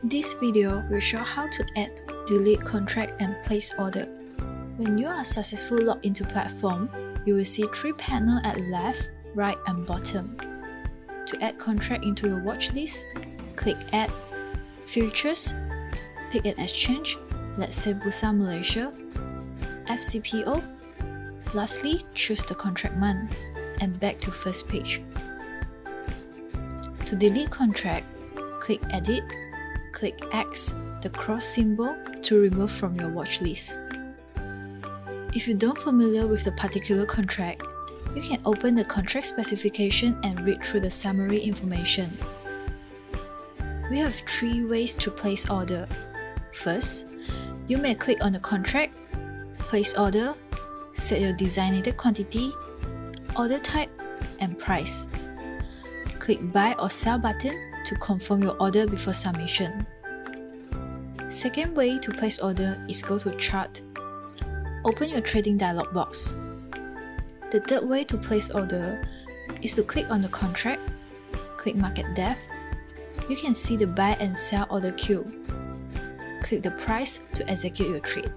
This video will show how to add, delete contract and place order. When you are successfully logged into platform, you will see 3 panels at left, right and bottom. To add contract into your watch list, click Add, Futures, pick an exchange, let's say Bursa Malaysia, FCPO. Lastly, choose the contract month and back to first page. To delete contract, click Edit, click X, the cross symbol, to remove from your watch list. If you don't familiar with the particular contract, you can open the contract specification and read through the summary information. We have 3 ways to place order. First, you may click on the contract, place order, set your designated quantity, order type, and price. Click Buy or Sell button to confirm your order before submission. Second way to place order is go to Chart. Open your trading dialog box. The third way to place order is to click on the contract, click Market Depth. You can see the buy and sell order queue. Click the price to execute your trade.